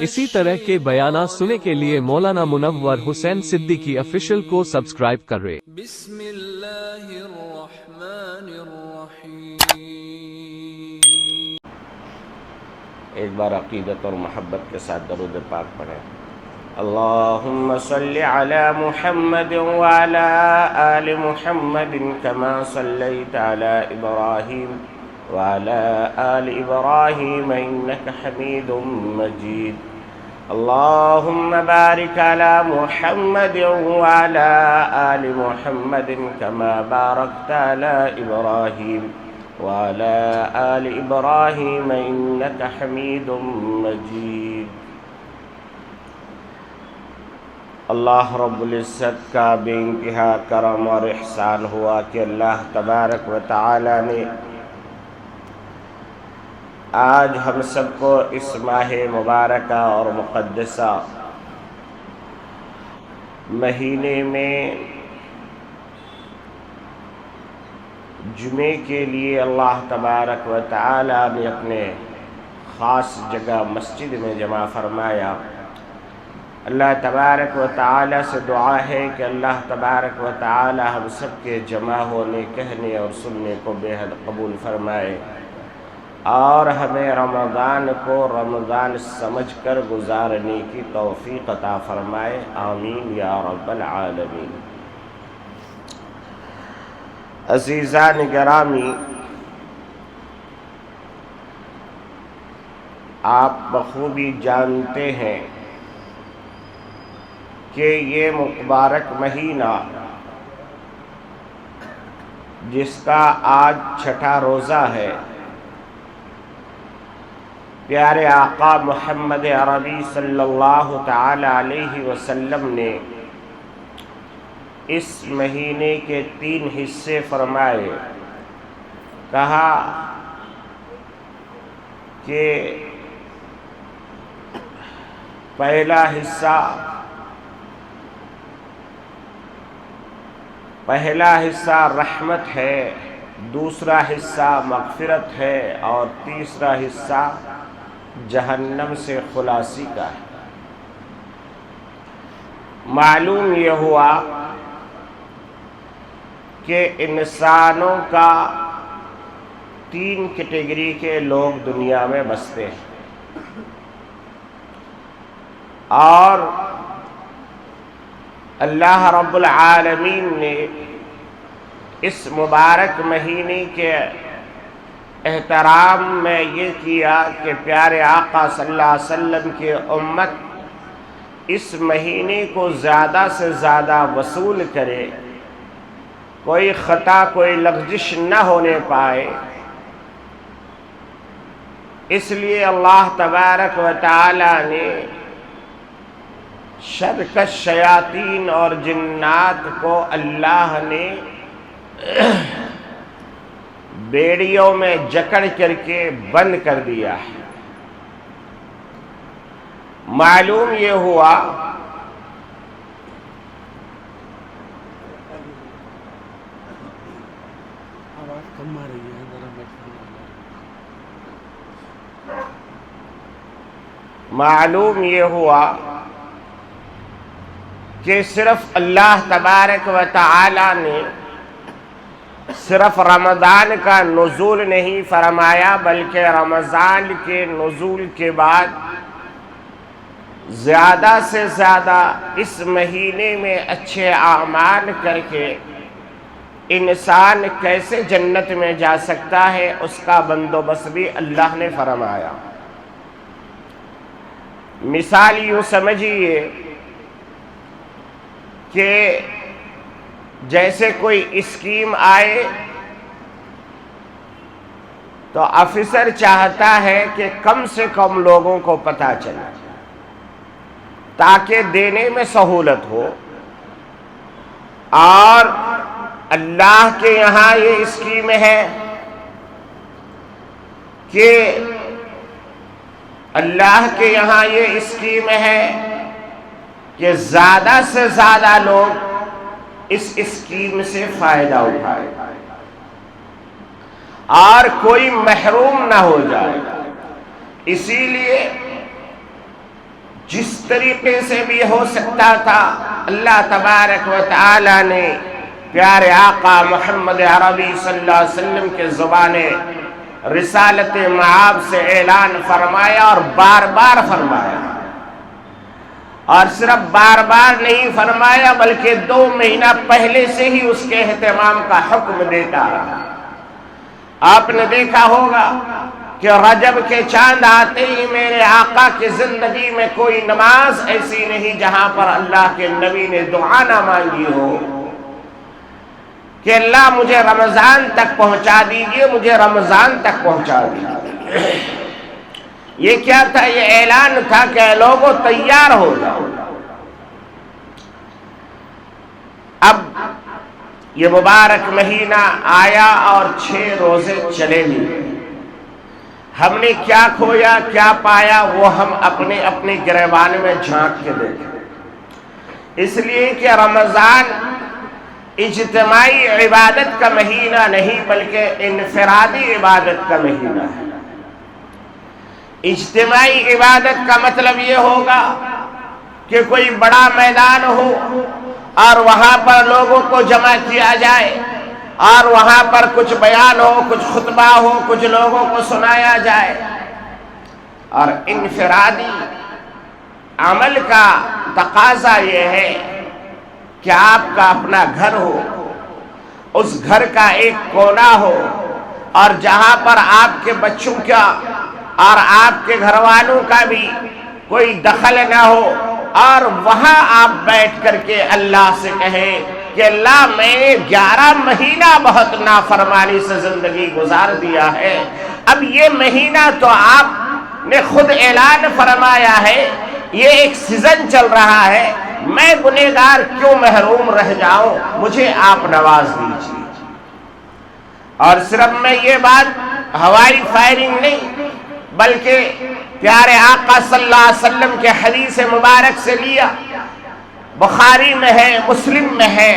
اسی طرح کے بیانات سننے کے لیے مولانا منور حسین صدیقی آفیشیل کو سبسکرائب کریں۔ بسم اللہ الرحمن الرحیم۔ ایک بار عقیدت اور محبت کے ساتھ درود پاک پڑھیں۔ اللہم صلی علی محمد وعلی آل محمد کما صلیت علی ابراہیم وعلی آل ابراہیم انک حمید مجید۔ اللہم بارک علی محمد وعلی آل محمد کما بارکت علی ابراہیم وعلى آل إبراهيم إنك حميد مجيد۔ اللہ رب العزت کا بے انتہا کرم اور احسان ہوا کہ اللہ تبارک و تعالی نے آج ہم سب کو اس ماہ مبارکہ اور مقدسہ مہینے میں جمعے کے لیے اللہ تبارک و تعالی نے اپنے خاص جگہ مسجد میں جمع فرمایا۔ اللہ تبارک و تعالی سے دعا ہے کہ اللہ تبارک و تعالی ہم سب کے جمع ہونے، کہنے اور سننے کو بے حد قبول فرمائے، اور ہمیں رمضان کو رمضان سمجھ کر گزارنے کی توفیق عطا فرمائے، آمین یا رب العالمین۔ عزیزان گرامی، آپ بخوبی جانتے ہیں کہ یہ مبارک مہینہ جس کا آج چھٹا روزہ ہے، پیارے آقا محمد عربی صلی اللہ تعالی علیہ وسلم نے اس مہینے کے 3 حصے فرمائے۔ کہا کہ پہلا حصہ رحمت ہے، دوسرا حصہ مغفرت ہے، اور تیسرا حصہ جہنم سے خلاصی کا ہے۔ معلوم یہ ہوا کہ انسانوں کا 3 کیٹیگری کے لوگ دنیا میں بستے ہیں، اور اللہ رب العالمین نے اس مبارک مہینے کے احترام میں یہ کیا کہ پیارے آقا صلی اللہ علیہ وسلم کی امت اس مہینے کو زیادہ سے زیادہ وصول کرے، کوئی خطا کوئی لغزش نہ ہونے پائے۔ اس لیے اللہ تبارک و تعالی نے شرکش شیاطین اور جنات کو اللہ نے بیڑیوں میں جکڑ کر کے بند کر دیا ہے۔ معلوم یہ ہوا کہ صرف اللہ تبارک و تعالی نے صرف رمضان کا نزول نہیں فرمایا، بلکہ رمضان کے نزول کے بعد زیادہ سے زیادہ اس مہینے میں اچھے اعمال کر کے انسان کیسے جنت میں جا سکتا ہے، اس کا بندوبست بھی اللہ نے فرمایا۔ مثال یوں سمجھیے کہ جیسے کوئی اسکیم آئے تو آفیسر چاہتا ہے کہ کم سے کم لوگوں کو پتہ چلے تاکہ دینے میں سہولت ہو، اور اللہ کے یہاں یہ اسکیم ہے کہ کہ زیادہ سے زیادہ لوگ اس اسکیم سے فائدہ اٹھائے اور کوئی محروم نہ ہو جائے۔ اسی لیے جس طریقے سے بھی ہو سکتا تھا اللہ تبارک و تعالی نے پیارے آقا محمد عربی صلی اللہ علیہ وسلم کے زبان رسالت معاب سے اعلان فرمایا اور بار بار فرمایا، اور صرف بار بار نہیں فرمایا بلکہ 2 مہینہ پہلے سے ہی اس کے اہتمام کا حکم دیتا رہا۔ آپ نے دیکھا ہوگا کہ رجب کے چاند آتے ہی میرے آقا کی زندگی میں کوئی نماز ایسی نہیں جہاں پر اللہ کے نبی نے دعا نہ مانگی ہو کہ اللہ مجھے رمضان تک پہنچا دیجئے، مجھے رمضان تک پہنچا دیجئے۔ یہ کیا تھا؟ یہ اعلان تھا کہ لوگوں تیار ہو جاؤ۔ اب یہ مبارک مہینہ آیا اور 6 روزے چلے بھی۔ ہم نے کیا کھویا کیا پایا وہ ہم اپنے اپنے گریبان میں جھانک کے دیکھیں، اس لیے کہ رمضان اجتماعی عبادت کا مہینہ نہیں بلکہ انفرادی عبادت کا مہینہ ہے۔ اجتماعی عبادت کا مطلب یہ ہوگا کہ کوئی بڑا میدان ہو اور وہاں پر لوگوں کو جمع کیا جائے اور وہاں پر کچھ بیان ہو، کچھ خطبہ ہو، کچھ لوگوں کو سنایا جائے۔ اور انفرادی عمل کا تقاضا یہ ہے کہ آپ کا اپنا گھر ہو، اس گھر کا ایک کونا ہو اور جہاں پر آپ کے بچوں کا اور آپ کے گھر والوں کا بھی کوئی دخل نہ ہو، اور وہاں آپ بیٹھ کر کے اللہ سے کہیں کہ اللہ میں نے 11 مہینہ بہت نافرمانی سے زندگی گزار دیا ہے، اب یہ مہینہ تو آپ نے خود اعلان فرمایا ہے، یہ ایک سیزن چل رہا ہے، میں گنہگار کیوں محروم رہ جاؤں، مجھے آپ نواز دیجیے۔ اور صرف میں یہ بات ہوائی فائرنگ نہیں بلکہ پیارے آقا صلی اللہ علیہ وسلم کے حدیث مبارک سے لیا، بخاری میں ہے، مسلم میں ہے۔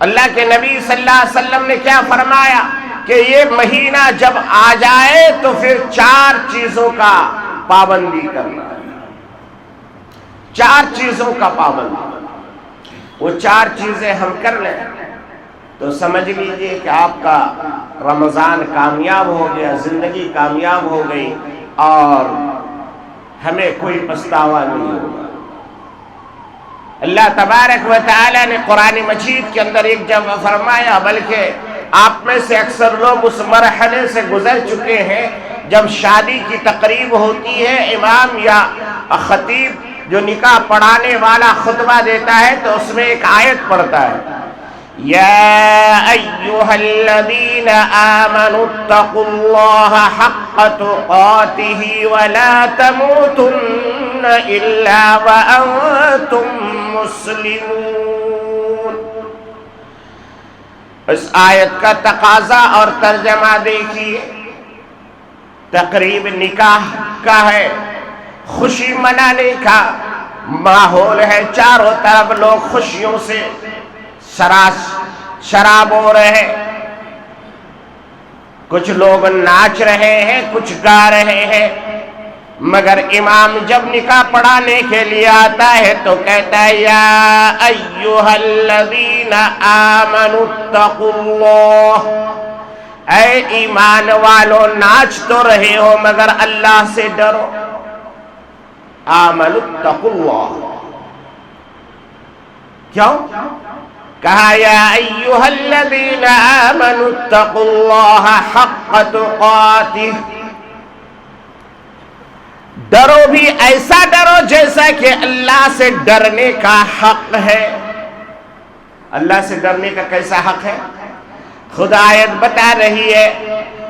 اللہ کے نبی صلی اللہ علیہ وسلم نے کیا فرمایا کہ یہ مہینہ جب آ جائے تو پھر 4 چیزوں کا پابندی کرنا ہے، 4 چیزوں کا پابندی۔ وہ 4 چیزیں ہم کر لیں تو سمجھ لیجئے کہ آپ کا رمضان کامیاب ہو گیا، زندگی کامیاب ہو گئی اور ہمیں کوئی پچھتاوا نہیں ہوگا۔ اللہ تبارک و تعالی نے قرآن مجید کے اندر ایک جگہ فرمایا، بلکہ آپ میں سے اکثر لوگ اس مرحلے سے گزر چکے ہیں جب شادی کی تقریب ہوتی ہے، امام یا خطیب جو نکاح پڑھانے والا خطبہ دیتا ہے تو اس میں ایک آیت پڑھتا ہے، یا ایھا الذین آمنوا اتقوا اللہ حق تقاتہ ولا تموتن الا وانتم مسلمون۔ اس آیت کا تقاضا اور ترجمہ دیکھیے، تقریب نکاح کا ہے، خوشی منانے کا ماحول ہے، چاروں طرف لوگ خوشیوں سے شراب ہو رہے ہیں، کچھ لوگ ناچ رہے ہیں، کچھ گا رہے ہیں، مگر امام جب نکاح پڑھانے کے لیے آتا ہے تو کہتا ہے یا ایھا الذین آمنوا اتقوا اللہ، اے ایمان والو ناچ تو رہے ہو مگر اللہ سے ڈرو۔ آمنوا اتقوا اللہ، کیوں کہا یا ایھا الذین آمنوا اتقوا اللہ حق تقاتہ، ڈرو بھی ایسا ڈرو جیسا کہ اللہ سے ڈرنے کا حق ہے۔ اللہ سے ڈرنے کا کیسا حق ہے؟ خود آیت بتا رہی ہے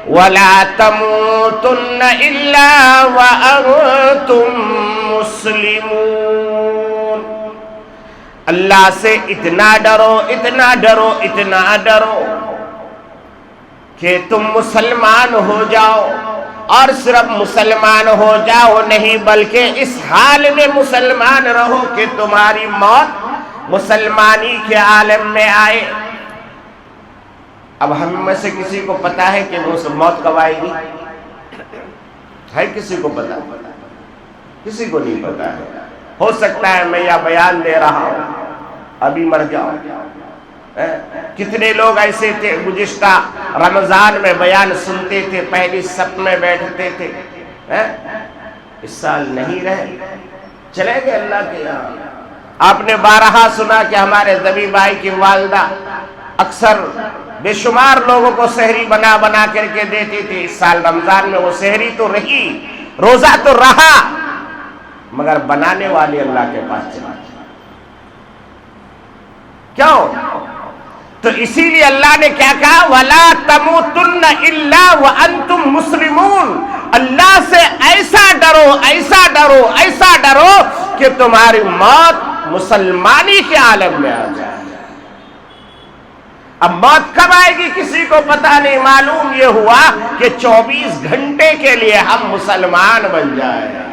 وَلَا تَمُوتُنَّ إِلَّا وَأَنْتُمْ مُسْلِمُونَ، اللہ سے اتنا ڈرو، اتنا ڈرو، اتنا ڈرو کہ تم مسلمان ہو جاؤ، اور صرف مسلمان ہو جاؤ نہیں بلکہ اس حال میں مسلمان رہو کہ تمہاری موت مسلمانی کے عالم میں آئے۔ اب ہم میں سے کسی کو پتا ہے کہ موت کب آئے گی؟ ہے کسی کو پتا؟ کسی کو نہیں پتا ہے۔ ہو سکتا ہے میں یہ بیان دے رہا ہوں ابھی مر جاؤں۔ کتنے لوگ ایسے تھے گزشتہ رمضان میں بیان سنتے تھے، پہلی صف میں بیٹھتے تھے، اس سال نہیں رہے، چلے گئے اللہ کے یہاں۔ آپ نے بارہا سنا کہ ہمارے زبی بھائی کی والدہ اکثر بے شمار لوگوں کو سحری بنا بنا کر کے دیتی تھی۔ اس سال رمضان میں وہ سحری تو رہی، روزہ تو رہا، مگر بنانے والے اللہ کے پاس چلا گیا۔ کیوں؟ تو اسی لیے اللہ نے کیا کہا؟ وَلَا تَمُوتُنَّ إِلَّا وَأَنْتُمْ مُسْلِمُونَ۔ اللہ سے ایسا ڈرو، ایسا ڈرو، ایسا ڈرو کہ تمہاری موت مسلمانی کے عالم میں آ جائے۔ اب موت کب آئے گی کسی کو پتہ نہیں۔ معلوم یہ ہوا کہ 24 گھنٹے کے لیے ہم مسلمان بن جائیں،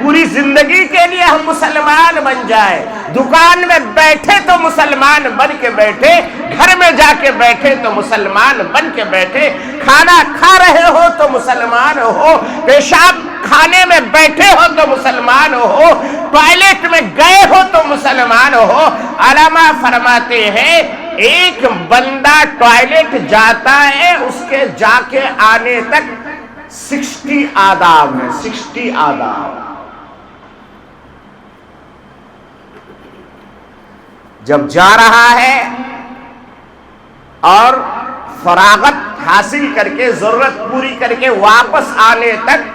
پوری زندگی کے لیے ہم مسلمان بن جائیں۔ دکان میں بیٹھے تو مسلمان بن کے بیٹھے، گھر میں جا کے بیٹھے تو مسلمان بن کے بیٹھے، کھانا کھا رہے ہو تو مسلمان ہو، پیشاب کھانے میں بیٹھے ہو تو مسلمان ہو، ٹوائلٹ میں گئے ہو تو مسلمان ہو۔ علماء فرماتے ہیں ایک بندہ ٹوائلٹ جاتا ہے، اس کے جا کے آنے تک 60 آداب ہے، 60 آداب۔ جب جا رہا ہے اور فراغت حاصل کر کے ضرورت پوری کر کے واپس آنے تک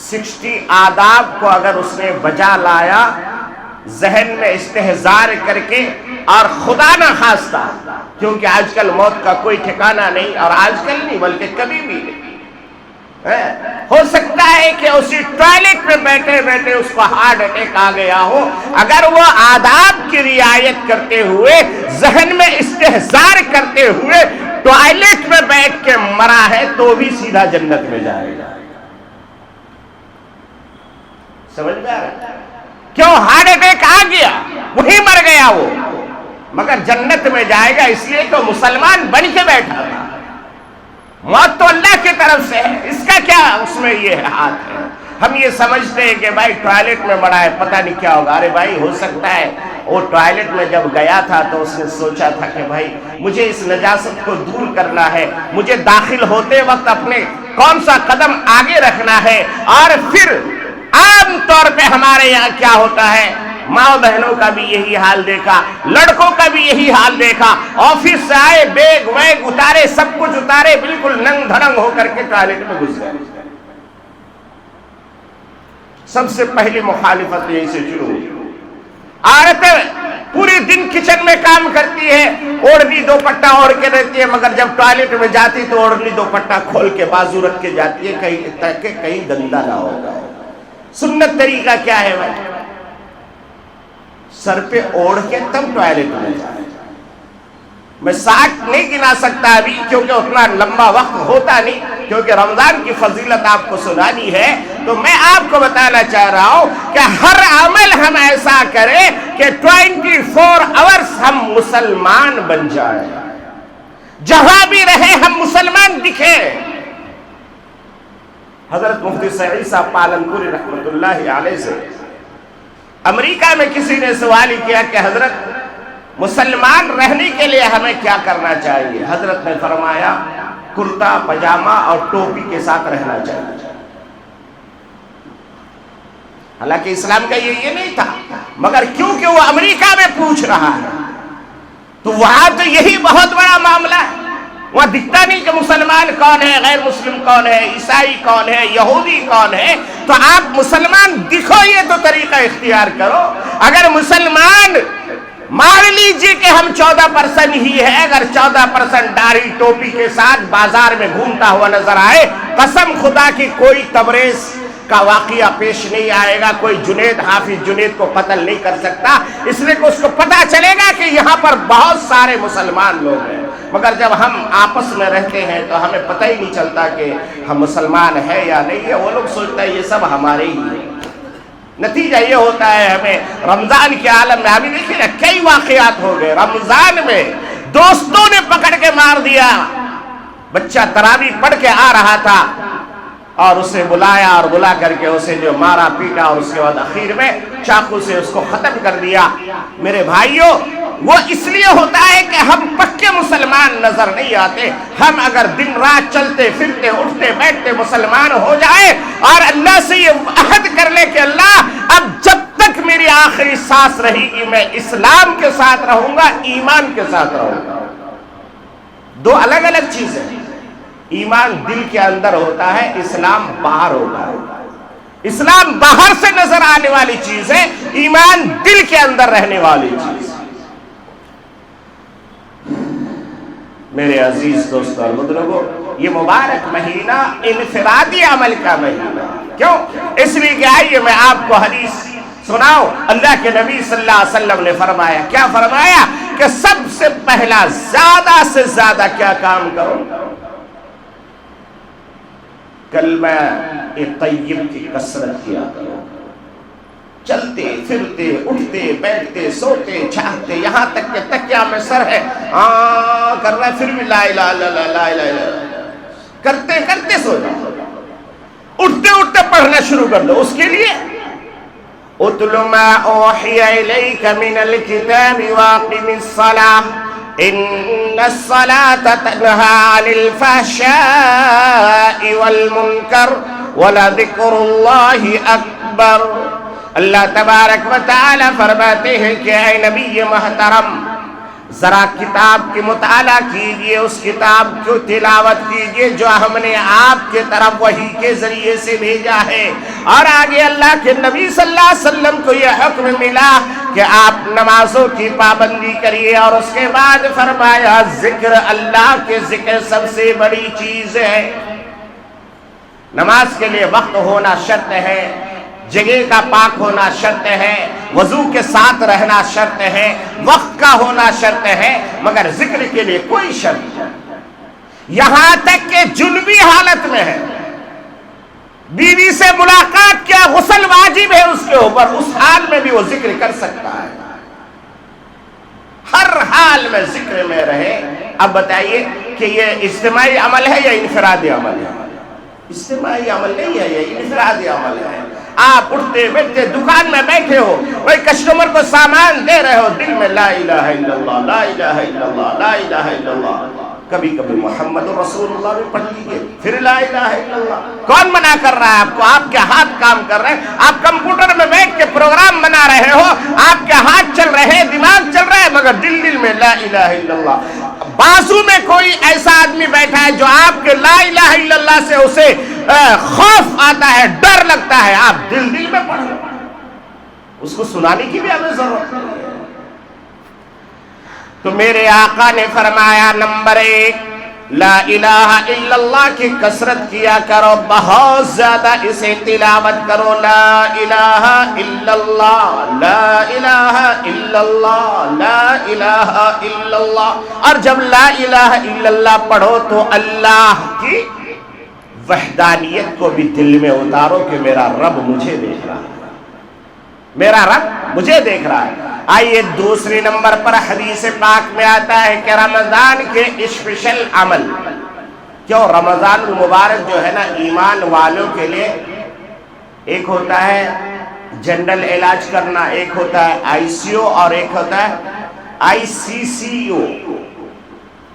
60 آداب کو اگر اس نے بجا لایا، ذہن میں استحضار کر کے، اور خدا نہ خواستہ، کیونکہ آج کل موت کا کوئی ٹھکانہ نہیں، اور آج کل نہیں بلکہ کبھی بھی نہیں، ہو سکتا ہے کہ اسی ٹوائلٹ میں بیٹھے بیٹھے اس کو ہارٹ اٹیک آ گیا ہو، اگر وہ آداب کی رعایت کرتے ہوئے، ذہن میں استحضار کرتے ہوئے ٹوائلٹ میں بیٹھ کے مرا ہے تو بھی سیدھا جنت میں جائے گا۔ سمجھ میں آ رہا ہے؟ کیوں؟ ہارٹ اٹیک آ گیا، وہی مر گیا وہ، مگر جنت میں جائے گا اس لیے تو مسلمان بن کے بیٹھا تھا۔ موت تو اللہ کی طرف سے ہے، اس کا کیا اس میں یہ ہاتھ ہے؟ ہم یہ سمجھتے ہیں کہ بھائی ٹوائلٹ میں مڑا ہے پتہ نہیں کیا ہوگا۔ ارے بھائی ہو سکتا ہے وہ ٹوائلٹ میں جب گیا تھا تو اس نے سوچا تھا کہ بھائی مجھے اس نجاست کو دور کرنا ہے، مجھے داخل ہوتے وقت اپنے کون سا قدم آگے رکھنا ہے۔ اور پھر عام طور پہ ہمارے یہاں کیا ہوتا ہے، ماں بہنوں کا بھی یہی حال دیکھا، لڑکوں کا بھی یہی حال دیکھا، آفس سے آئے بیگ ویگ اتارے، سب کچھ اتارے، بالکل ننگ دھڑنگ ہو کر کے ٹوائلٹ میں گھس گئے۔ سب سے پہلی مخالفت یہی سے شروع ہوئی۔ عورتیں پورے دن کچن میں کام کرتی ہے، اوڑھنی دوپٹہ اوڑھ کے رہتی ہے، مگر جب ٹوائلٹ میں جاتی تو اوڑھنی دوپٹہ کھول کے بازو رکھ کے جاتی ہے کہیں گندا نہ ہوگا۔ سنت طریقہ کیا ہے بھائی؟ سر پہ اوڑھ کے تب ٹوائلٹ میں جائے۔ میں 60 نہیں گنا سکتا ابھی کیونکہ اتنا لمبا وقت ہوتا نہیں، کیونکہ رمضان کی فضیلت آپ کو سنانی ہے، تو میں آپ کو بتانا چاہ رہا ہوں کہ ہر عمل ہم ایسا کریں کہ 24 آورس ہم مسلمان بن جائیں، جہاں بھی رہے ہم مسلمان دکھیں۔ حضرت مفتی سعید صاحب پالنپوری رحمت اللہ علیہ سے امریکہ میں کسی نے سوال کیا کہ حضرت مسلمان رہنے کے لیے ہمیں کیا کرنا چاہیے؟ حضرت نے فرمایا کرتا پجامہ اور ٹوپی کے ساتھ رہنا چاہیے۔ حالانکہ اسلام کا یہ نہیں تھا، مگر کیونکہ وہ امریکہ میں پوچھ رہا ہے تو وہاں تو یہی بہت بڑا معاملہ ہے۔ وہاں دکھتا نہیں کہ مسلمان کون ہے، غیر مسلم کون ہے، عیسائی کون ہے، یہودی کون ہے، تو آپ مسلمان دکھو، یہ تو طریقہ اختیار کرو۔ اگر مسلمان مان لیجئے کہ ہم 14% ہی ہے، اگر 14% داڑھی ٹوپی کے ساتھ بازار میں گھومتا ہوا نظر آئے، قسم خدا کی کوئی تبریز کا واقعہ پیش نہیں آئے گا، کوئی جنید حافظ جنید کو قتل نہیں کر سکتا، اس لیے کہ اس کو پتا چلے گا کہ یہاں پر بہت سارے مسلمان لوگ ہیں۔ مگر جب ہم آپس میں رہتے ہیں تو ہمیں پتہ ہی نہیں چلتا کہ ہم مسلمان ہیں یا نہیں ہے، وہ لوگ سوچتا ہے یہ سب ہمارے ہی ہیں۔ نتیجہ یہ ہوتا ہے ہمیں رمضان کے عالم میں ابھی دیکھیں نا کئی واقعات ہو گئے۔ رمضان میں دوستوں نے پکڑ کے مار دیا، بچہ تراویح پڑھ کے آ رہا تھا، اور اسے بلایا اور بلا کر کے اسے جو مارا پیٹا اور اس کے بعد اخیر میں چاقو سے اس کو ختم کر دیا۔ میرے بھائیوں، وہ اس لیے ہوتا ہے کہ ہم پکے مسلمان نظر نہیں آتے۔ ہم اگر دن رات چلتے پھرتے اٹھتے بیٹھتے مسلمان ہو جائے اور اللہ سے یہ عہد کر لے کہ اللہ اب جب تک میری آخری سانس رہی گی میں اسلام کے ساتھ رہوں گا، ایمان کے ساتھ رہوں گا۔ دو الگ الگ چیزیں، ایمان دل کے اندر ہوتا ہے، اسلام باہر ہوتا ہے۔ اسلام باہر سے نظر آنے والی چیز ہے، ایمان دل کے اندر رہنے والی چیز۔ میرے عزیز دوستو اور بزرگوں، یہ مبارک مہینہ انفرادی عمل کا مہینہ، کیوں؟ اس لیے کہ آئیے میں آپ کو حدیث سناؤ۔ اللہ کے نبی صلی اللہ علیہ وسلم نے فرمایا، کیا فرمایا؟ کہ سب سے پہلا زیادہ سے زیادہ کیا کام کرو؟ کلمہ طیب کی کثرت کیا کرو۔ چلتے پھرتے اٹھتے بیٹھتے سوتے چھاہتے، یہاں تک کہ تکیہ میں سر ہے کر رہا ہے پھر بھی لا الہ الا اللہ لا الہ الا اللہ کرتے کرتے سو جاؤ، اٹھتے اٹھتے پڑھنا شروع کر دو۔ اس کے لیے اتل ما اوحی الیک من الکتاب واقم الصلاۃ ان الصلاۃ تنہی عن الفحشاء والمنکر ولذکر اللہ اکبر۔ اللہ تبارک و تعالی فرماتے ہیں کہ اے نبی محترم، ذرا کتاب کی مطالعہ کیجئے، اس کتاب کو تلاوت کیجئے جو ہم نے آپ کے طرف وحی کے ذریعے سے بھیجا ہے۔ اور آگے اللہ کے نبی صلی اللہ علیہ وسلم کو یہ حکم ملا کہ آپ نمازوں کی پابندی کریے، اور اس کے بعد فرمایا ذکر، اللہ کے ذکر سب سے بڑی چیز ہے۔ نماز کے لیے وقت ہونا شرط ہے، جگہ کا پاک ہونا شرط ہے، وضو کے ساتھ رہنا شرط ہے، وقت کا ہونا شرط ہے، مگر ذکر کے لیے کوئی شرط نہیں۔ یہاں تک کہ جنبی حالت میں ہے، بیوی سے ملاقات کیا، غسل واجب ہے اس کے اوپر، اس حال میں بھی وہ ذکر کر سکتا ہے۔ ہر حال میں ذکر میں رہے۔ اب بتائیے کہ یہ اجتماعی عمل ہے یا انفرادی عمل ہے؟ اجتماعی عمل نہیں ہے، یہ انفرادی عمل ہے۔ آپ اٹھتے بیٹھتے دکان میں بیٹھے ہو، کوئی کسٹمر کو سامان دے رہے ہو، دل میں لا الہ الا اللہ لا الہ الا اللہ لا الہ الا اللہ، کبھی کبھی محمد رسول اللہ بھی پڑھ لیجیے، پھر لا الہ الا اللہ۔ کون منع کر رہا ہے آپ کو؟ آپ کے ہاتھ کام کر رہے ہیں، آپ کمپیوٹر میں بیٹھ کے پروگرام بنا رہے ہو، آپ کے ہاتھ چل رہے ہیں، دماغ چل رہا ہے، مگر دل میں لا الہ الا اللہ۔ بازو میں کوئی ایسا آدمی بیٹھا ہے جو آپ کے لا الہ الا اللہ سے اسے خوف آتا ہے، ڈر لگتا ہے، آپ دل میں پڑھ رہے ہیں، اس کو سنانے کی بھی ہمیں ضرورت نہیں ہے۔ تو میرے آقا نے فرمایا نمبر 1 لا الہ الا اللہ کی کثرت کیا کرو، بہت زیادہ اسے تلاوت کرو، لا الہ الا اللہ لا الہ الا اللہ لا الہ الا اللہ۔ اور جب لا الہ الا اللہ پڑھو تو اللہ کی وحدانیت کو بھی دل میں اتارو کہ میرا رب مجھے دیکھ رہا ہے، میرا رب مجھے دیکھ رہا ہے۔ آئیے دوسری نمبر پر حدیث پاک میں آتا ہے کہ رمضان کے اسپیشل عمل، کیوں رمضان المبارک جو ہے نا ایمان والوں کے لیے، ایک ہوتا ہے جنرل علاج کرنا، ایک ہوتا ہے آئی سی یو اور ایک ہوتا ہے آئی سی سی یو۔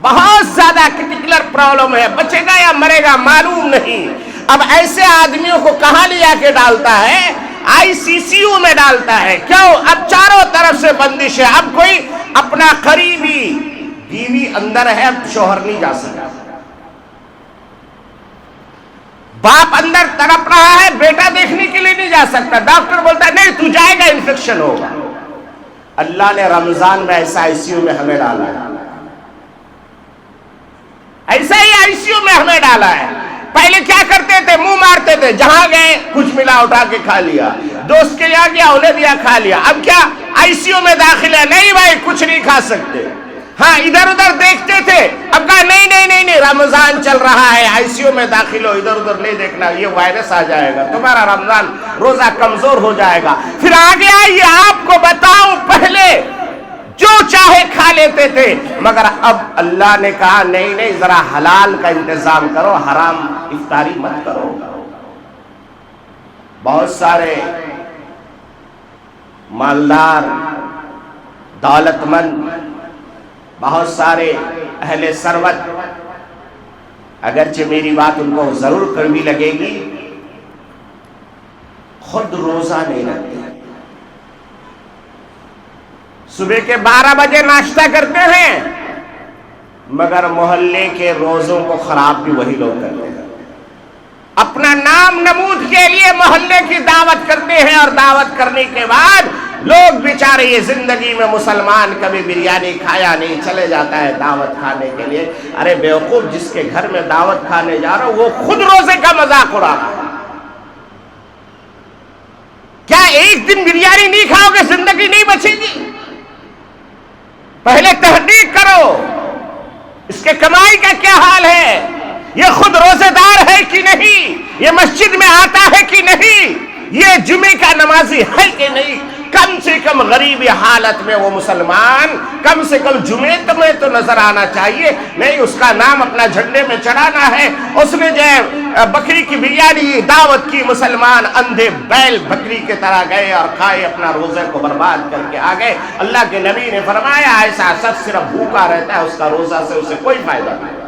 بہت زیادہ کرٹیکلر پرابلم ہے، بچے گا یا مرے گا معلوم نہیں۔ اب ایسے آدمیوں کو کہاں لیا کے ڈالتا ہے؟ آئی سی سی یو میں ڈالتا ہے۔ کیوں؟ اب چاروں طرف سے بندش ہے، اب کوئی اپنا قریبی، بیوی اندر ہے، اب شوہر نہیں جا سکتا، باپ اندر تڑپ رہا ہے، بیٹا دیکھنے کے لیے نہیں جا سکتا، ڈاکٹر بولتا ہے نہیں تو جائے گا انفیکشن ہوگا۔ اللہ نے رمضان میں ایسا آئی سی یو میں ہمیں ڈالا ہے، ایسا ہی آئی سی یو میں ہمیں ڈالا ہے۔ پہلے کیا کرتے تھے؟ منہ مارتے تھے، جہاں گئے کچھ ملا اٹھا کے کھا لیا، دوست کے یہاں گیا انہیں دیا کھا لیا۔ اب کیا آئی سی یو میں داخل ہے، نہیں بھائی کچھ نہیں کھا سکتے۔ ہاں ادھر ادھر دیکھتے تھے، اب کہا نہیں نہیں نہیں نہیں رمضان چل رہا ہے، آئی سی یو میں داخل ہو، ادھر ادھر نہیں دیکھنا، یہ وائرس آ جائے گا، تمہارا رمضان روزہ کمزور ہو جائے گا۔ پھر آگے آئیے آپ کو بتاؤں، پہلے جو چاہے کھا لیتے تھے، مگر اب اللہ نے کہا نہیں نہیں ذرا حلال کا انتظام کرو، حرام افطاری مت کرو۔ بہت سارے مالدار، دولت مند، بہت سارے اہل ثروت، اگرچہ میری بات ان کو ضرور کڑوی لگے گی، خود روزہ نہیں رکھتے۔ صبح کے 12 بجے ناشتہ کرتے ہیں، مگر محلے کے روزوں کو خراب بھی وہی لوگ کرتے ہیں۔ اپنا نام نمود کے لیے محلے کی دعوت کرتے ہیں، اور دعوت کرنے کے بعد لوگ بیچارے یہ زندگی میں مسلمان کبھی بریانی کھایا نہیں، چلے جاتا ہے دعوت کھانے کے لیے۔ ارے بیوقوف، جس کے گھر میں دعوت کھانے جا رہا ہو وہ خود روزے کا مذاق اڑا رہا ہے۔ کیا ایک دن بریانی نہیں کھاؤ گے زندگی نہیں بچے گی؟ پہلے تحقیق کرو اس کے کمائی کا کیا حال ہے، یہ خود روزے دار ہے کہ نہیں، یہ مسجد میں آتا ہے کہ نہیں، یہ جمعے کا نمازی ہے کہ نہیں۔ کم سے کم غریبی حالت میں وہ مسلمان کم سے کم جمعے میں تو نظر آنا چاہیے، نہیں اس کا نام اپنا جھنڈے میں چڑھانا ہے۔ اس نے جو ہے بکری کی بریانی دعوت کی، مسلمان اندھے بیل بکری کے طرح گئے اور کھائے، اپنا روزے کو برباد کر کے آ گئے۔ اللہ کے نبی نے فرمایا ایسا شخص صرف بھوکا رہتا ہے، اس کا روزہ سے اسے کوئی فائدہ نہیں۔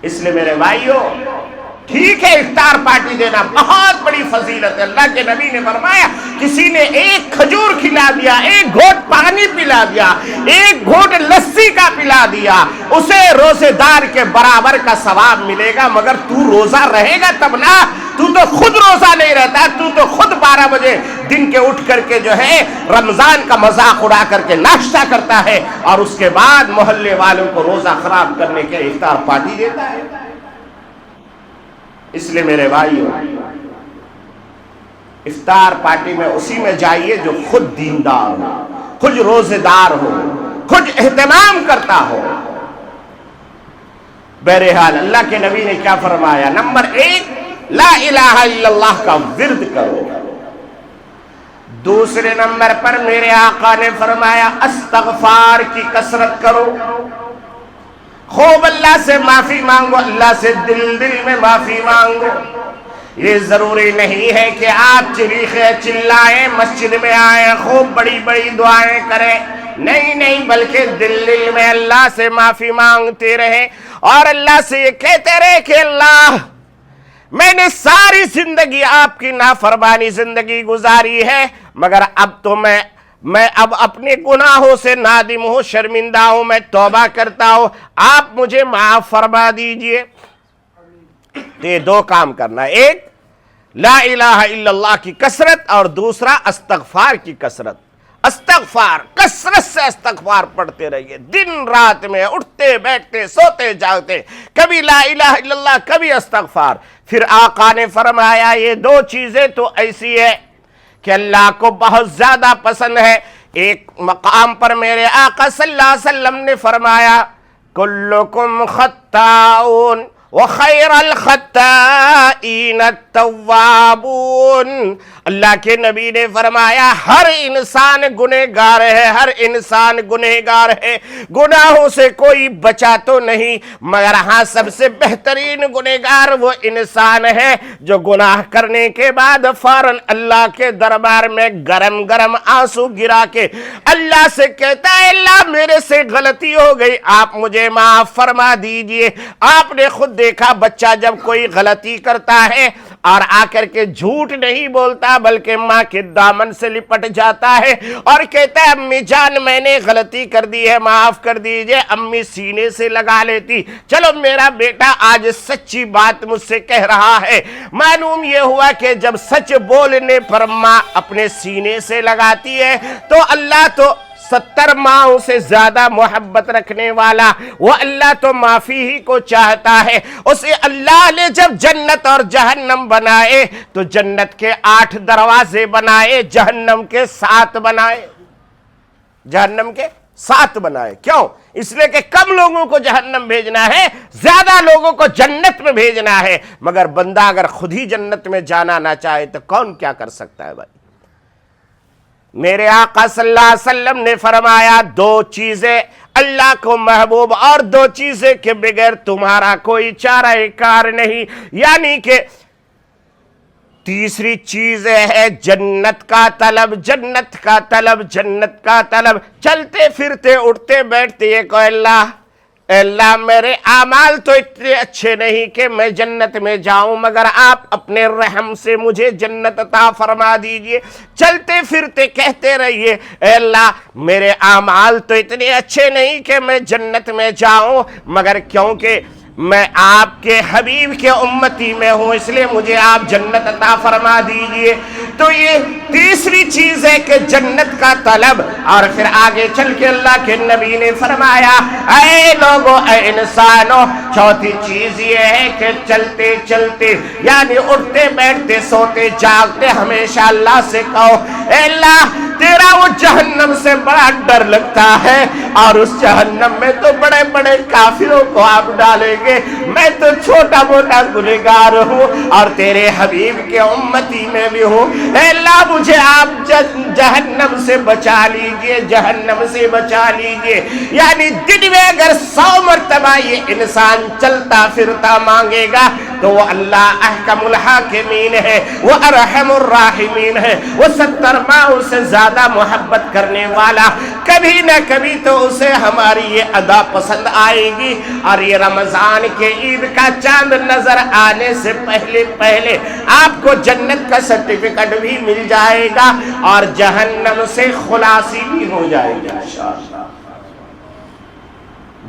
اس لیے میرے بھائیوں، ٹھیک ہے افطار پارٹی دینا بہت بڑی فضیلت ہے۔ اللہ کے نبی نے فرمایا کسی نے ایک کھجور کھلا دیا، ایک گھونٹ پانی پلا دیا، ایک گھونٹ لسی کا پلا دیا، اسے روزے دار کے برابر کا ثواب ملے گا۔ مگر تو روزہ رہے گا تب نا، تو تو خود روزہ نہیں رہتا، تو تو خود 12 بجے دن کے اٹھ کر کے جو ہے رمضان کا مذاق اڑا کر کے ناشتہ کرتا ہے، اور اس کے بعد محلے والوں کو روزہ خراب کرنے کے افطار پارٹی دیتا ہے۔ اس لیے میرے بھائیوں، افطار پارٹی میں اسی میں جائیے جو خود دیندار ہو، خود روزے دار ہو، خود اہتمام کرتا ہو۔ بہرحال اللہ کے نبی نے کیا فرمایا؟ نمبر 1، لا الہ الا اللہ کا ورد کرو۔ دوسرے نمبر پر میرے آقا نے فرمایا استغفار کی کثرت کرو، خوب اللہ سے معافی مانگو، اللہ سے دل دل میں معافی مانگو۔ یہ ضروری نہیں ہے کہ آپ چیخیں چلائیں، مسجد میں آئیں، خوب بڑی بڑی دعائیں کریں، نہیں، بلکہ دل دل میں اللہ سے معافی مانگتے رہیں، اور اللہ سے یہ کہتے رہے کہ اللہ میں نے ساری زندگی آپ کی نافرمانی زندگی گزاری ہے، مگر اب تو میں اب اپنے گناہوں سے نادم ہوں، شرمندہ ہوں، میں توبہ کرتا ہوں، آپ مجھے معاف فرما دیجئے۔ تو یہ 2 کام کرنا، ایک لا الہ الا اللہ کی کثرت، اور دوسرا استغفار کی کثرت۔ استغفار، کثرت سے استغفار پڑھتے رہیے، دن رات میں اٹھتے بیٹھتے سوتے جاگتے، کبھی لا الہ الا اللہ، کبھی استغفار۔ پھر آقا نے فرمایا یہ 2 چیزیں تو ایسی ہے کہ اللہ کو بہت زیادہ پسند ہے۔ ایک مقام پر میرے آقا صلی اللہ علیہ وسلم نے فرمایا کلکم خطاؤن وخیر الخطائین التوابون۔ اللہ کے نبی نے فرمایا ہر انسان گنہگار ہے، ہر انسان گنہگار ہے، گناہوں سے کوئی بچا تو نہیں، مگر ہاں سب سے بہترین گنہگار وہ انسان ہے جو گناہ کرنے کے بعد فوراً اللہ کے دربار میں گرم گرم آنسو گرا کے اللہ سے کہتا ہے اللہ میرے سے غلطی ہو گئی، آپ مجھے معاف فرما دیجئے۔ آپ نے خود دیکھا بچہ جب کوئی غلطی کرتا ہے اور آ کر کے جھوٹ نہیں بولتا بلکہ ماں کے دامن سے لپٹ جاتا ہے اور کہتا ہے امی جان میں نے غلطی کر دی ہے معاف کر دیجئے، امی سینے سے لگا لیتی، چلو میرا بیٹا آج سچی بات مجھ سے کہہ رہا ہے۔ معلوم یہ ہوا کہ جب سچ بولنے پر ماں اپنے سینے سے لگاتی ہے تو اللہ تو 70 ماؤں سے زیادہ محبت رکھنے والا وہ اللہ تو معافی ہی کو چاہتا ہے۔ اسے اللہ نے جب جنت اور جہنم بنائے تو جنت کے 8 دروازے بنائے، جہنم کے 7 بنائے، جہنم کے 7 بنائے۔ کیوں؟ اس لیے کہ کم لوگوں کو جہنم بھیجنا ہے، زیادہ لوگوں کو جنت میں بھیجنا ہے۔ مگر بندہ اگر خود ہی جنت میں جانا نہ چاہے تو کون کیا کر سکتا ہے بھائی؟ میرے آقا صلی اللہ علیہ وسلم نے فرمایا 2 چیزیں اللہ کو محبوب، اور دو چیزیں کے بغیر تمہارا کوئی چارہ کار نہیں، یعنی کہ تیسری چیز ہے جنت کا طلب، جنت کا طلب، جنت کا طلب۔ چلتے پھرتے اٹھتے بیٹھتے یہ کہ اللہ میرے اعمال تو اتنے اچھے نہیں کہ میں جنت میں جاؤں، مگر آپ اپنے رحم سے مجھے جنت عطا فرما دیجئے۔ چلتے پھرتے کہتے رہیے اے اللہ میرے اعمال تو اتنے اچھے نہیں کہ میں جنت میں جاؤں، مگر کیونکہ میں آپ کے حبیب کے امتی میں ہوں اس لیے مجھے آپ جنت عطا فرما دیجئے۔ تو یہ تیسری چیز ہے کہ جنت کا طلب۔ اور پھر آگے چل کے اللہ کے نبی نے فرمایا اے لوگو اے انسانوں، چوتھی چیز یہ ہے کہ چلتے چلتے یعنی اٹھتے بیٹھتے سوتے جاگتے ہمیشہ اللہ سے کہو اے اللہ تیرا وہ جہنم سے بڑا ڈر لگتا ہے، اور اس جہنم میں تو بڑے بڑے کافروں کو آپ ڈالیں گے، میں تو چھوٹا موٹا گنہگار ہوں اور تیرے حبیب کے امتی میں بھی ہوں، اے اللہ مجھے آپ جہنم سے بچا لیجئے، جہنم سے بچا لیجئے۔ یعنی دن میں اگر 100 مرتبہ یہ انسان چلتا پھرتا مانگے گا تو وہ اللہ احکم الحاکمین ہے، وہ ارحم الراحمین ہے، وہ 70 ماؤں سے زیادہ محبت کرنے والا، کبھی نہ کبھی تو اسے ہماری یہ ادا پسند آئے گی، اور یہ رمضان کے عید کا چاند نظر آنے سے پہلے آپ کو جنت کا سرٹیفکیٹ بھی مل جائے گا اور جہنم سے خلاصی بھی ہو جائے گی انشاءاللہ۔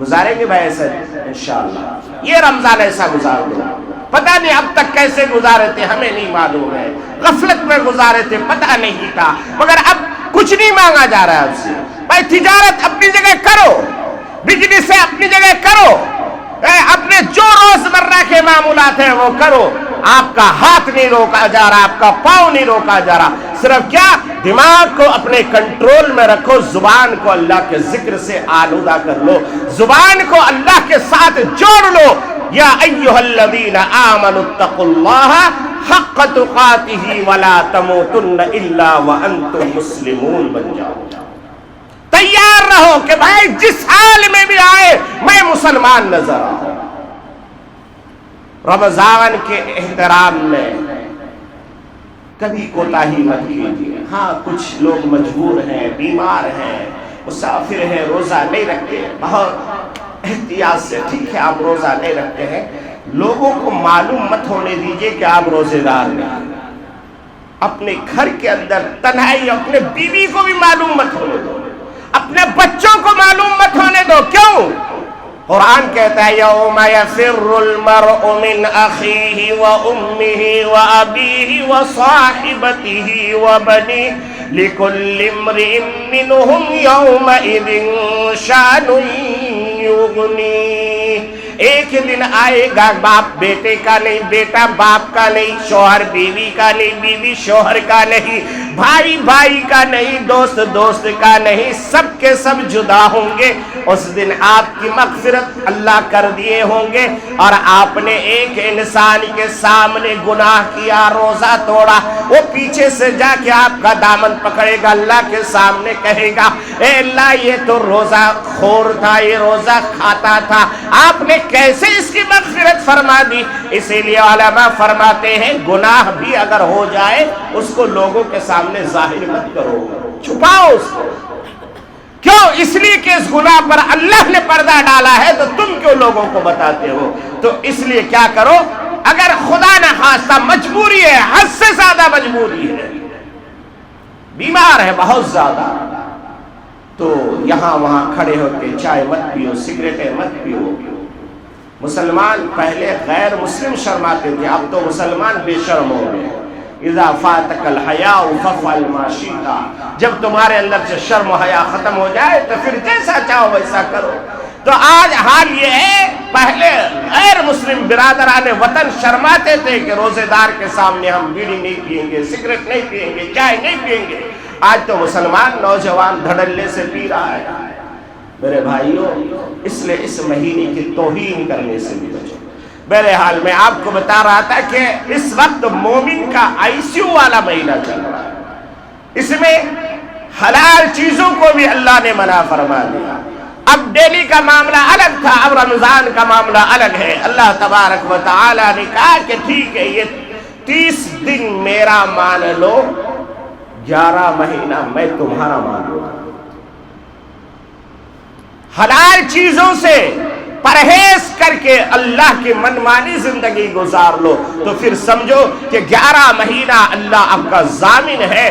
گزاریں گے بھائی ایسا انشاءاللہ، یہ رمضان ایسا گزار دو۔ پتہ نہیں اب تک کیسے گزارے تھے ہمیں نہیں معلوم ہے، غفلت میں گزارے تھے پتہ نہیں تھا، مگر اب کچھ نہیں مانگا جا رہا ہے آپ سے۔ بھائی تجارت اپنی جگہ کرو، بزنس سے اپنی جگہ کرو، اپنے جو روزمرہ کے معمولات ہیں وہ کرو، آپ کا ہاتھ نہیں روکا جا رہا، آپ کا پاؤں نہیں روکا جا رہا، صرف کیا دماغ کو اپنے کنٹرول میں رکھو، زبان کو اللہ کے ذکر سے آلودہ کر لو، زبان کو اللہ کے ساتھ جوڑ لو۔ یا ایھا الذین آمنوا اتقوا اللہ حق تقاتہ ولا تموتن الا وانتم مسلمون بن جاؤ۔ تیار رہو کہ بھائی جس حال میں بھی آئے میں مسلمان نظر آؤں۔ رمضان کے احترام میں کبھی کوتاہی مت کیجیے۔ ہاں کچھ لوگ مجبور ہیں، بیمار ہیں، مسافر ہیں، روزہ نہیں رکھتے، بہت احتیاط سے، ٹھیک ہے آپ روزہ نہیں رکھتے ہیں، لوگوں کو معلوم مت ہونے دیجئے کہ آپ روزے دار نہیں۔ اپنے گھر کے اندر تنہائی اپنے بیوی کو بھی معلوم مت ہونے دو، اپنے بچوں کو معلوم مت ہونے دو۔ کیوں؟ قرآن کہتا ہے یوم یفر المرء من اخیہ وامہ وابیہ وصاحبتہ وبنیہ لکل امرئ منہم یومئذ شأن یغنیہ۔ ایک دن آئے گا باپ بیٹے کا نہیں، بیٹا باپ کا نہیں، شوہر بیوی کا نہیں، بیوی شوہر کا نہیں، بھائی بھائی کا نہیں، دوست دوست کا نہیں، سب کے سب جدا ہوں گے۔ اس دن آپ کی مغفرت اللہ کر دیے ہوں گے، اور آپ نے ایک انسان کے سامنے گناہ کیا، روزہ توڑا، وہ پیچھے سے جا کے آپ کا دامن پکڑے گا، اللہ کے سامنے کہے گا اے اللہ یہ تو روزہ خور تھا، یہ روزہ کھاتا تھا، آپ نے کیسے اس کی مغفرت فرما دی؟ اسی لیے علماء فرماتے ہیں گناہ بھی اگر ہو جائے اس کو لوگوں کے سامنے ظاہر مت کرو، چھپاؤ اس کو۔ کیوں؟ اس لیے کہ اس گناہ پر اللہ نے پردہ ڈالا ہے تو تم کیوں لوگوں کو بتاتے ہو؟ تو اس لیے کیا کرو، اگر خدا نہ خواستہ مجبوری ہے، حد سے زیادہ مجبوری ہے، بیمار ہے بہت زیادہ، تو یہاں وہاں کھڑے ہو کے چائے مت پیو، سگریٹیں مت پیو۔ مسلمان پہلے غیر مسلم شرماتے تھے، اب تو مسلمان بے شرم ہو گئے۔ اذا فاتک الحیاء فافعل ما شئت، جب تمہارے اندر سے شرم و حیا ختم ہو جائے تو پھر جیسا چاہو ویسا کرو۔ تو آج حال یہ ہے، پہلے غیر مسلم برادران وطن شرماتے تھے کہ روزے دار کے سامنے ہم بیڑی نہیں پئیں گے، سگریٹ نہیں پئیں گے، چائے نہیں پئیں گے۔ آج تو مسلمان نوجوان دھڑلے سے پی رہا ہے۔ میرے بھائیوں اس لیے اس مہینے کی توہین کرنے سے بھی بچو۔ بہرحال میں آپ کو بتا رہا تھا کہ اس وقت مومن کا ICU والا مہینہ چل رہا ہے، اس میں حلال چیزوں کو بھی اللہ نے منع فرما دیا، اب ڈیلی کا معاملہ الگ تھا، اب رمضان کا معاملہ الگ ہے۔ اللہ تبارک و تعالی نے کہا کہ ٹھیک ہے، یہ 30 دن میرا مان لو، 11 مہینہ میں تمہارا مان لوں گا۔ حلال چیزوں سے پرہیز کر کے اللہ کی منمانی زندگی گزار لو تو پھر سمجھو کہ 11 مہینہ اللہ آپ کا ضامن ہے،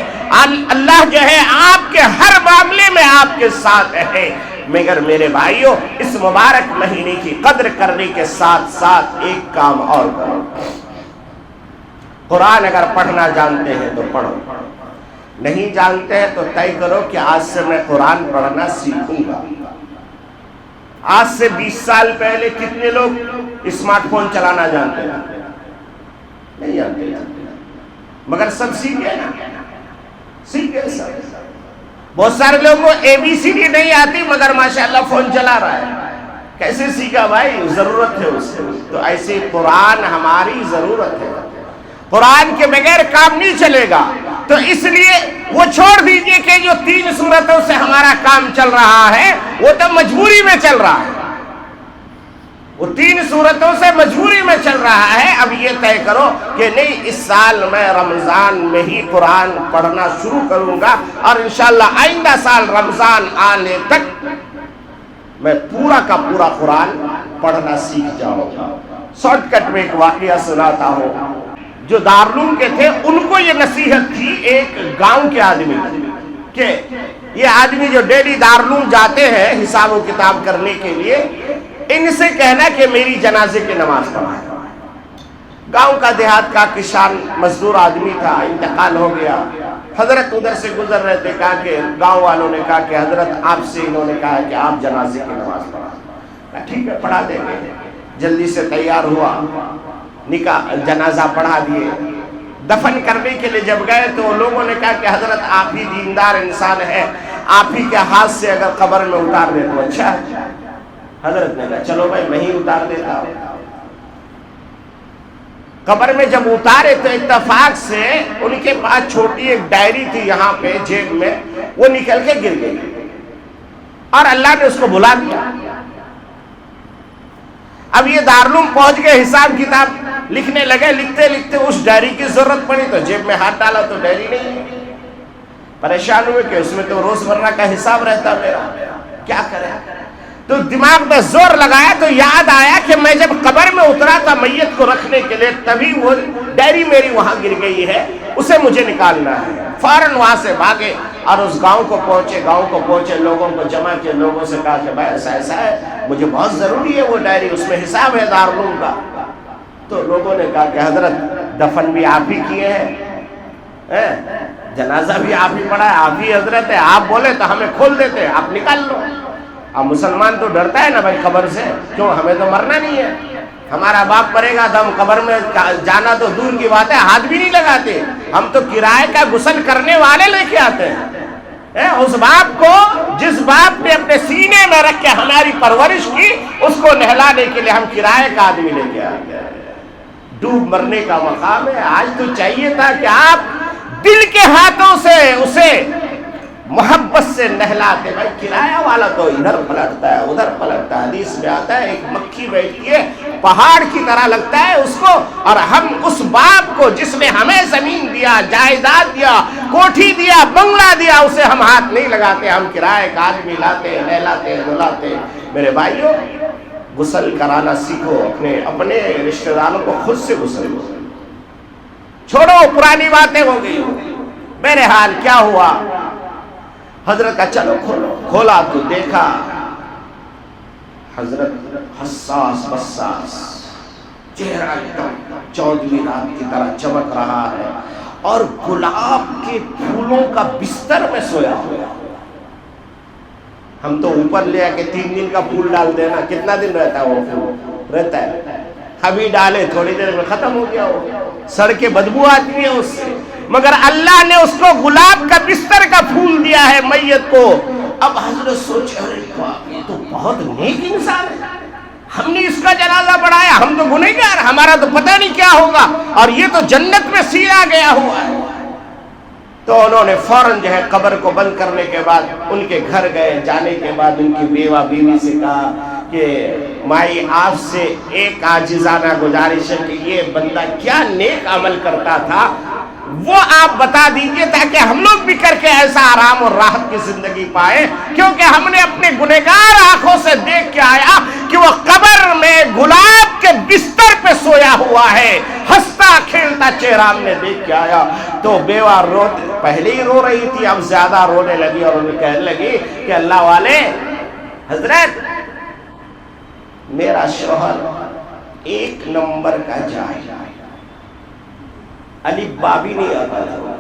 اللہ جو ہے آپ کے ہر معاملے میں آپ کے ساتھ ہے۔ مگر میرے بھائیوں، اس مبارک مہینے کی قدر کرنے کے ساتھ ساتھ ایک کام اور کرو۔ قرآن اگر پڑھنا جانتے ہیں تو پڑھو، نہیں جانتے ہیں تو طے کرو کہ آج سے میں قرآن پڑھنا سیکھوں گا۔ آج سے 20 سال پہلے کتنے لوگ اسمارٹ فون چلانا جانتے ہیں؟ نہیں جانتے، مگر سب سیکھے نا، سیکھے سب۔ بہت سارے لوگوں کو ABCD نہیں آتی مگر ماشاءاللہ فون چلا رہا ہے۔ کیسے سیکھا بھائی؟ ضرورت ہے اس سے۔ تو ایسے قرآن ہماری ضرورت ہے، قرآن کے بغیر کام نہیں چلے گا۔ تو اس لیے وہ چھوڑ دیجئے کہ جو 3 سورتوں سے ہمارا کام چل رہا ہے وہ تو مجبوری میں چل رہا ہے، وہ 3 سورتوں سے مجبوری میں چل رہا ہے۔ اب یہ طے کرو کہ نہیں، اس سال میں رمضان میں ہی قرآن پڑھنا شروع کروں گا، اور انشاءاللہ آئندہ سال رمضان آنے تک میں پورا کا پورا قرآن پڑھنا سیکھ جاؤں گا۔ شارٹ کٹ میں ایک واقعہ سناتا ہوں۔ جو دارالعلوم کے تھے ان کو یہ نصیحت تھی ایک گاؤں کے آدمی کہ یہ آدمی جو ڈیلی دارالعلوم جاتے ہیں حساب و کتاب کرنے کے لیے، ان سے کہنا کہ میری جنازے کی نماز پڑھائے۔ گاؤں کا دیہات کا کسان مزدور آدمی تھا، انتقال ہو گیا۔ حضرت ادھر سے گزر رہے تھے، کہا کہ گاؤں والوں نے کہا کہ حضرت آپ سے انہوں نے کہا کہ آپ جنازے کی نماز پڑھائیں۔ ٹھیک ہے، پڑھا دیں گے۔ جلدی سے تیار ہوا، نکاح جنازہ پڑھا دیے۔ دفن کرنے کے لیے جب گئے تو لوگوں نے کہا کہ حضرت آپ ہی دیندار انسان ہیں، آپ ہی کے ہاتھ سے اگر قبر میں اتار دے تو اچھا ہے۔ حضرت نے کہا چلو بھائی میں ہی اتار دیتا ہوں۔ قبر میں جب اتارے تو اتفاق سے ان کے پاس چھوٹی ایک ڈائری تھی یہاں پہ جیب میں، وہ نکل کے گر گئی اور اللہ نے اس کو بلا دیا۔ اب یہ دارالعلوم پہنچ گئے، حساب کتاب لکھنے لگے، لکھتے لکھتے اس ڈائری کی ضرورت پڑی تو جیب میں ہاتھ ڈالا تو ڈائری نہیں۔ پریشان ہوئے کہ اس میں تو روزمرہ کا حساب رہتا میرا، کیا کریں؟ تو دماغ میں زور لگایا تو یاد آیا کہ میں جب قبر میں اترا تھا میت کو رکھنے کے لیے تبھی وہ ڈائری میری وہاں گر گئی ہے، اسے مجھے نکالنا ہے۔ فوراً وہاں سے بھاگے اور اس گاؤں کو پہنچے، لوگوں کو جمع کیے، لوگوں سے کہا کہ بھائی ایسا ہے، مجھے بہت ضروری ہے وہ ڈائری، اس میں حساب ہے دارالعلوم کا۔ تو لوگوں نے کہا کہ حضرت دفن بھی آپ ہی کیے ہیں، جنازہ بھی آپ ہی پڑھا ہے، آپ ہی حضرت ہے، آپ بولے تو ہمیں کھول دیتے، آپ نکال لو۔ اب مسلمان تو ڈرتا ہے نا بھائی قبر سے، کیوں؟ ہمیں تو مرنا نہیں ہے، ہمارا باپ پڑے گا تو ہم قبر میں جانا تو دور کی بات ہے، ہاتھ بھی نہیں لگاتے، ہم تو کرائے کا غسل کرنے والے لے کے آتے ہیں۔ اس باپ کو جس باپ نے اپنے سینے میں رکھ کے ہماری پرورش کی، اس کو نہلانے کے لیے ہم کرائے کا آدمی لے کے آتے ہیں۔ ڈوب مرنے کا مقام ہے۔ آج تو چاہیے تھا کہ آپ دل کے ہاتھوں سے اسے محبت سے نہلاتے۔ بھائی کرایہ والا تو ادھر پلٹتا ہے ادھر پلٹتا ہے، حدیث میں آتا ہے ایک مکھی بیٹھی ہے پہاڑ کی طرح لگتا ہے اس کو، اور ہم اس باپ کو جس نے ہمیں زمین دیا، جائیداد دیا، کوٹھی دیا، بنگلہ دیا، اسے ہم ہاتھ نہیں لگاتے، ہم کرایہ کا آدمی لاتے، نہلاتے، دھلاتے۔ میرے بھائیوں، غسل کرانا سیکھو، اپنے رشتہ داروں کو خود سے غسل دو، چھوڑو پرانی باتیں ہو گئی۔ بہرحال کیا ہوا، حضرت کا چلو کھولا تو دیکھا حضرت حساس بساس، چہرہ ایک دم 14ویں رات کی طرح چمک رہا ہے، اور گلاب کے پھولوں کا بستر میں سویا ہوا۔ ہم تو اوپر لے آ کے 3 دن کا پھول ڈال دینا، کتنا دن رہتا ہے وہ پھول؟ رہتا ہے، ابھی ڈالے تھوڑی دیر میں ختم ہو گیا، ہو سڑ کے بدبو آتی ہے اس سے، مگر اللہ نے اس کو گلاب کا بستر کا پھول دیا ہے میت کو۔ اب حضرت سوچے ارے باپ، یہ تو بہت نیک انسان ہے، ہم نے اس کا جنازہ پڑھایا، ہم تو گنہگار، ہمارا تو پتہ نہیں کیا ہوگا، اور یہ تو جنت میں سیدھا گیا ہوا ہے۔ تو انہوں نے فوراً جو ہے قبر کو بند کرنے کے بعد ان کے گھر گئے. جانے کے بعد ان کی بیوہ بیوی سے کہا کہ مائی آپ سے ایک عاجزانہ گزارش ہے کہ یہ بندہ کیا نیک عمل کرتا تھا وہ آپ بتا دیجئے تاکہ ہم لوگ بھی کر کے ایسا آرام اور راحت کی زندگی پائے، کیونکہ ہم نے اپنے گنہگار آنکھوں سے دیکھ کے آیا کہ وہ قبر میں گلاب کے بستر پہ سویا ہوا ہے، ہنستا کھیلتا چہرہ ہم نے دیکھ کے آیا. تو بیوہ پہلے ہی رو رہی تھی، اب زیادہ رونے لگی اور انہیں کہنے لگی کہ اللہ والے حضرت میرا شوہر ایک نمبر کا جاہل، الف با بھی نہیں آتا تھا.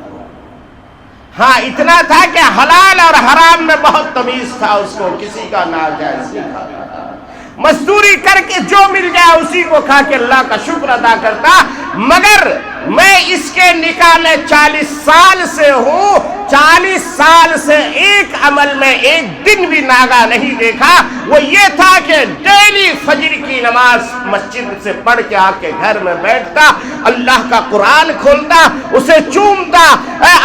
ہاں اتنا تھا کہ حلال اور حرام میں بہت تمیز تھا اس کو، کسی کا ناجائز نہیں کھاتا تھا. مزدوری کر کے جو مل جائے اسی کو کھا کے اللہ کا شکر ادا کرتا. مگر میں اس کے نکاح میں 40 سال سے ہوں، 40 سال سے ایک عمل میں ایک دن بھی ناگا نہیں دیکھا. وہ یہ تھا کہ ڈیلی فجر کی نماز مسجد سے پڑھ کے آ کے گھر میں بیٹھتا، اللہ کا قرآن کھولتا، اسے چومتا،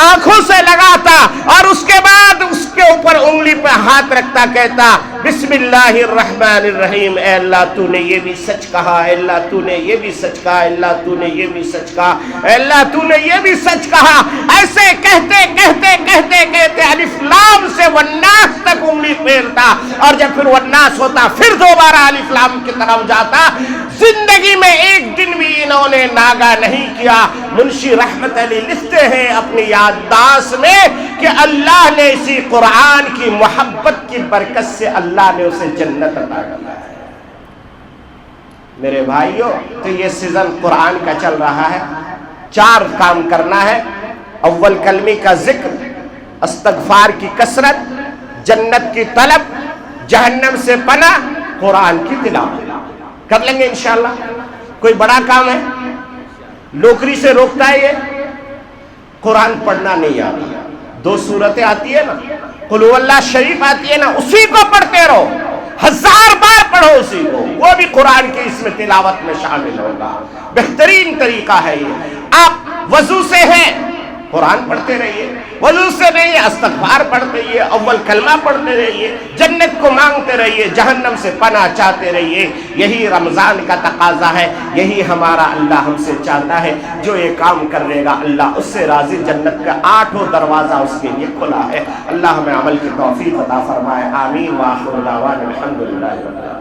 آنکھوں سے لگاتا اور اس کے بعد اس کے اوپر انگلی پہ ہاتھ رکھتا، کہتا بسم اللہ الرحمن الرحیم. اے اللہ تو نے یہ بھی سچ کہا، اے اللہ تو نے یہ بھی سچ کہا، اے اللہ تو نے یہ بھی سچ کہا، اے اللہ تو نے یہ بھی سچ کہا. ایسے کہتے کہتے کہتے کہتے الف لام سے والناس تک انگلی پھیرتا اور جب پھر والناس ہوتا پھر دوبارہ الف لام کی طرف جاتا. زندگی میں ایک دن بھی انہوں نے ناگا نہیں کیا. منشی رحمت علی لکھتے ہیں اپنی یادداشت میں کہ اللہ نے اسی قرآن کی محبت کی برکت سے اللہ نے اسے جنت عطا کیا ہے. میرے بھائیوں تو یہ سیزن قرآن کا چل رہا ہے. 4 کام کرنا ہے. اول کلمے کا ذکر، استغفار کی کثرت، جنت کی طلب، جہنم سے پناہ، قرآن کی تلاوت. کر لیں گے انشاءاللہ. کوئی بڑا کام ہے؟ نوکری سے روکتا ہے یہ؟ قرآن پڑھنا نہیں آتا. 2 سورتیں آتی ہے نا، قل هو اللہ شریف آتی ہے نا، اسی کو پڑھتے رہو، 1000 بار پڑھو اسی کو، وہ بھی قرآن کی اس میں تلاوت میں شامل ہوگا. بہترین طریقہ ہے یہ. آپ وضو سے ہیں قرآن پڑھتے رہیے، وضو سے نہیں استغفار پڑھتے رہیے، اول کلمہ پڑھتے رہیے، جنت کو مانگتے رہیے، جہنم سے پناہ چاہتے رہیے. یہی رمضان کا تقاضا ہے، یہی ہمارا اللہ ہم سے چاہتا ہے. جو یہ کام کر لے گا اللہ اس سے راضی. جنت کا 8واں دروازہ اس کے لیے کھلا ہے. اللہ ہمیں عمل کی توفیق عطا فرمائے. آمین. وآخر دعوانا الحمدللہ رب العالمین.